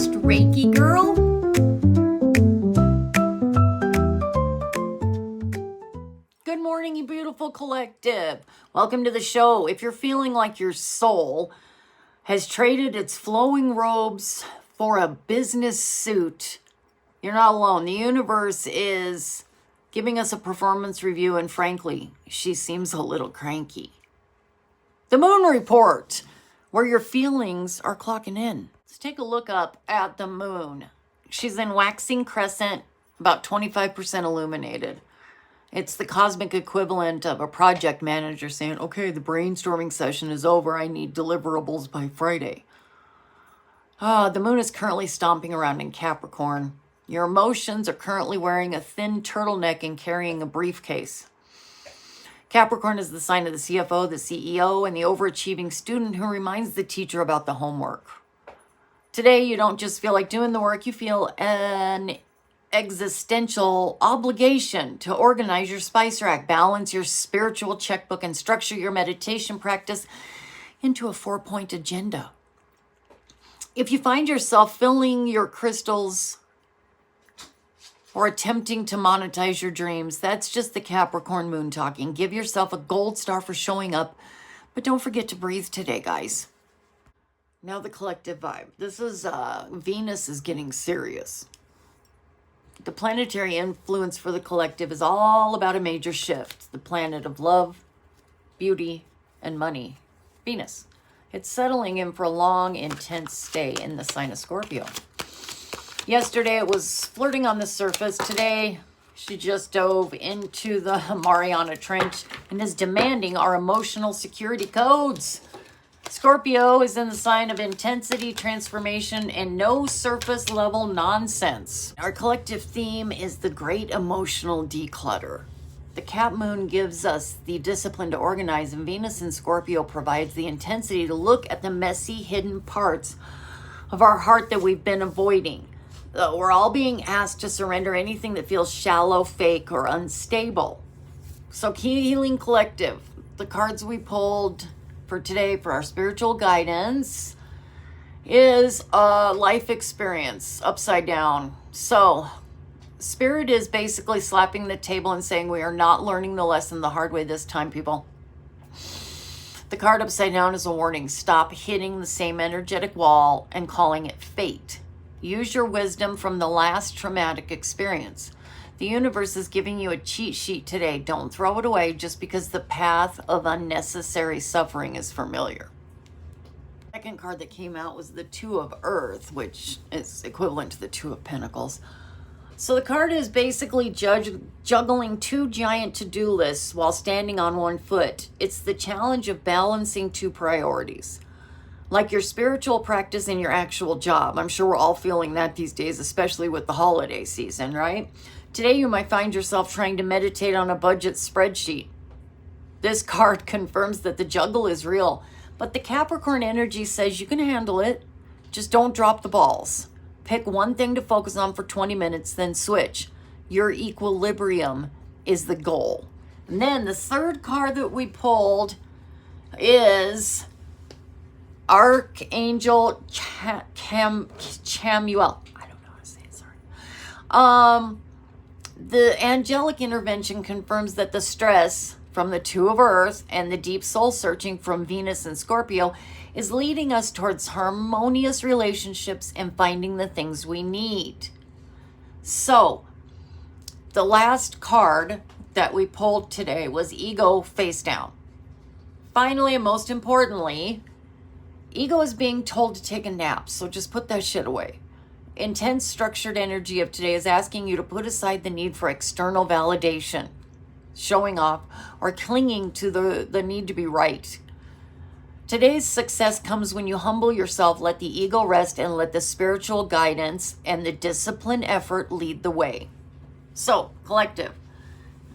finished, Reiki girl? Good morning, you beautiful collective. Welcome to the show. If you're feeling like your soul has traded its flowing robes for a business suit, you're not alone. The universe is giving us a performance review, and frankly, she seems a little cranky. The moon report, where your feelings are clocking in. Let's take a look up at the moon. She's in waxing crescent, about 25% illuminated. It's the cosmic equivalent of a project manager saying, okay, the brainstorming session is over. I need deliverables by Friday. The moon is currently stomping around in Capricorn. Your emotions are currently wearing a thin turtleneck and carrying a briefcase. Capricorn is the sign of the CFO, the CEO, and the overachieving student who reminds the teacher about the homework. Today, you don't just feel like doing the work, you feel an existential obligation to organize your spice rack, balance your spiritual checkbook, and structure your meditation practice into a 4-point agenda. If you find yourself filling your crystals or attempting to monetize your dreams, that's just the Capricorn moon talking. Give yourself a gold star for showing up, but don't forget to breathe today, guys. Now the collective vibe. This is Venus is getting serious. The planetary influence for the collective is all about a major shift. The planet of love, beauty, and money. Venus. It's settling in for a long, intense stay in the sign of Scorpio. Yesterday it was flirting on the surface. Today she just dove into the Mariana Trench and is demanding our emotional security codes. Scorpio is in the sign of intensity, transformation, and no surface level nonsense. Our collective theme is the great emotional declutter. The Cap Moon gives us the discipline to organize, and Venus in Scorpio provides the intensity to look at the messy, hidden parts of our heart that we've been avoiding. We're all being asked to surrender anything that feels shallow, fake, or unstable. So Key Healing Collective, the cards we pulled for today for our spiritual guidance is a life experience upside down. So Spirit is basically slapping the table and saying we are not learning the lesson the hard way this time, people. The card upside down is a warning. Stop hitting the same energetic wall and calling it fate. Use your wisdom from the last traumatic experience. The universe is giving you a cheat sheet today. Don't throw it away just because the path of unnecessary suffering is familiar. The second card that came out was the Two of Earth, which is equivalent to the Two of Pentacles. So the card is basically juggling two giant to-do lists while standing on one foot. It's the challenge of balancing two priorities, like your spiritual practice and your actual job. I'm sure we're all feeling that these days, especially with the holiday season, right? Today, you might find yourself trying to meditate on a budget spreadsheet. This card confirms that the juggle is real, but the Capricorn energy says you can handle it. Just don't drop the balls. Pick one thing to focus on for 20 minutes, then switch. Your equilibrium is the goal. And then the third card that we pulled is Archangel Chamuel. I don't know how to say it, sorry. The angelic intervention confirms that the stress from the Two of Earth and the deep soul searching from Venus and Scorpio is leading us towards harmonious relationships and finding the things we need. So, the last card that we pulled today was Ego face down. Finally, and most importantly, ego is being told to take a nap, so just put that shit away. Intense structured energy of today is asking you to put aside the need for external validation, showing off, or clinging to the need to be right. Today's success comes when you humble yourself, let the ego rest, and let the spiritual guidance and the disciplined effort lead the way. So, collective,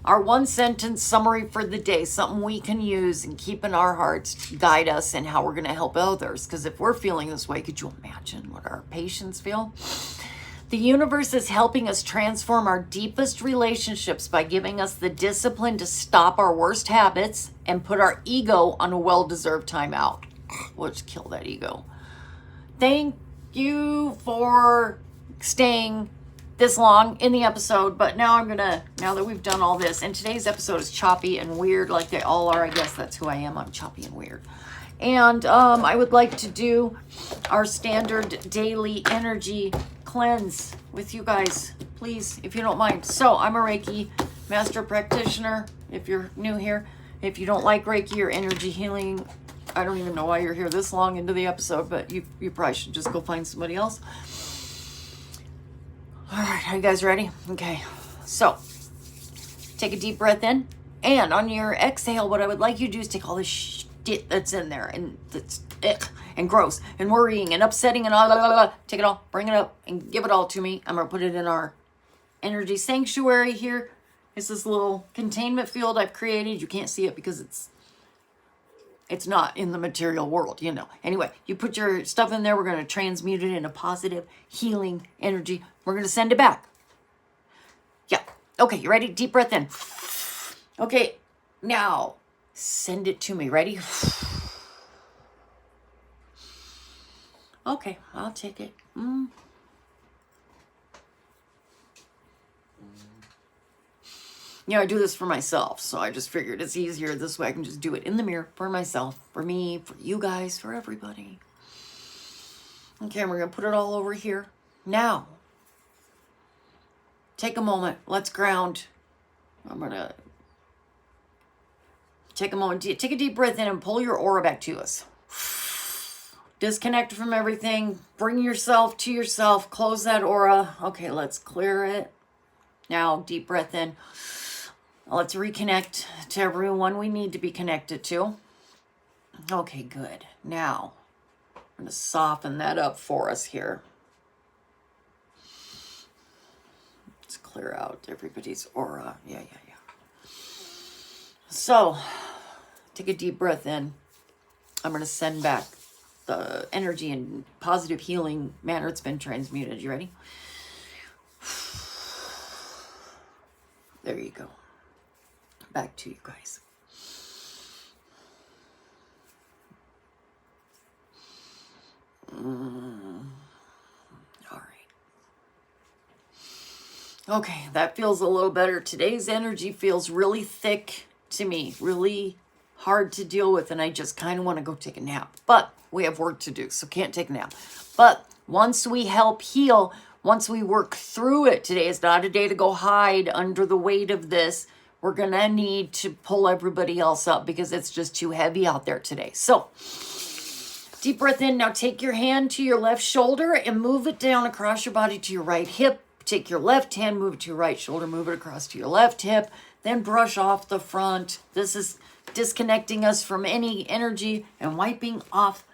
our one sentence summary for the day, something we can use and keep in our hearts, guide us in how we're going to help others. Because if we're feeling this way, could you imagine what our patients feel? The universe is helping us transform our deepest relationships by giving us the discipline to stop our worst habits and put our ego on a well-deserved timeout. Let's kill that ego. Thank you for staying this long in the episode, but now that we've done all this, and today's episode is choppy and weird like they all are. I guess that's who I am. I'm choppy and weird. And I would like to do our standard daily energy cleanse with you guys, please, if you don't mind. So I'm a Reiki master practitioner, if you're new here. If you don't like Reiki or energy healing, I don't even know why you're here this long into the episode, but you probably should just go find somebody else. All right, are you guys ready? Okay, so take a deep breath in, and on your exhale, what I would like you to do is take all this shit that's in there, and that's and gross, and worrying, and upsetting, and all, take it all, bring it up, and give it all to me. I'm going to put it in our energy sanctuary here. It's this little containment field I've created. You can't see it because it's not in the material world, you know. Anyway, you put your stuff in there. We're going to transmute it into positive healing energy. We're going to send it back. Yeah. Okay, you ready? Deep breath in. Okay, now send it to me. Ready? Okay, I'll take it. You know, I do this for myself, so I just figured it's easier this way. I can just do it in the mirror for myself, for me, for you guys, for everybody. Okay, we're going to put it all over here. Now, take a moment. Let's ground. I'm going to take a moment. Take a deep breath in and pull your aura back to us. Disconnect from everything. Bring yourself to yourself. Close that aura. Okay, let's clear it. Now, deep breath in. Let's reconnect to everyone we need to be connected to. Okay, good. Now, I'm going to soften that up for us here. Let's clear out everybody's aura. Yeah. So, take a deep breath in. I'm going to send back the energy in positive healing manner it's been transmuted. You ready? There you go. Back to you guys. All right. Okay, that feels a little better. Today's energy feels really thick to me, really hard to deal with, and I just kind of want to go take a nap. But we have work to do, so can't take a nap. But once we help heal, once we work through it, today is not a day to go hide under the weight of this. We're going to need to pull everybody else up because it's just too heavy out there today. So, deep breath in. Now take your hand to your left shoulder and move it down across your body to your right hip. Take your left hand, move it to your right shoulder, move it across to your left hip. Then brush off the front. This is disconnecting us from any energy and wiping off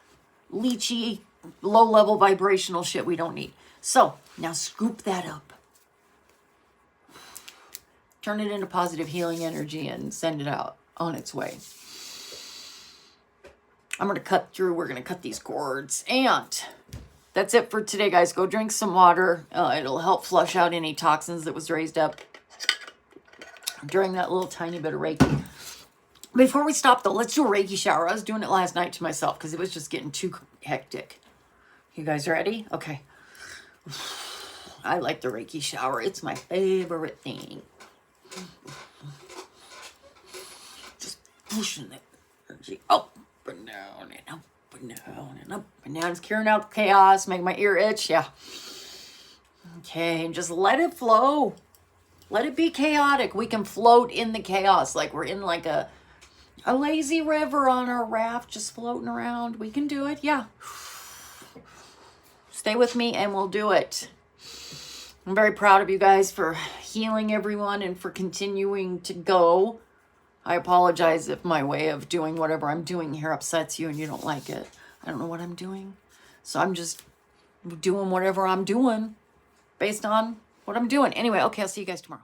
leechy, low-level vibrational shit we don't need. So, now scoop that up. Turn it into positive healing energy and send it out on its way. I'm going to cut through. We're going to cut these cords. And that's it for today, guys. Go drink some water. It'll help flush out any toxins that was raised up during that little tiny bit of Reiki. Before we stop, though, let's do a Reiki shower. I was doing it last night to myself because it was just getting too hectic. You guys ready? Okay. I like the Reiki shower. It's my favorite thing. Just pushing that energy up and down and up and down and up and down. It's clearing out the chaos, making my ear itch. Yeah. Okay, and just let it flow. Let it be chaotic. We can float in the chaos like we're in like a lazy river on our raft, just floating around. We can do it. Yeah. Stay with me and we'll do it. I'm very proud of you guys for healing everyone and for continuing to go. I apologize if my way of doing whatever I'm doing here upsets you and you don't like it. I don't know what I'm doing. So I'm just doing whatever I'm doing based on what I'm doing. Anyway, okay, I'll see you guys tomorrow.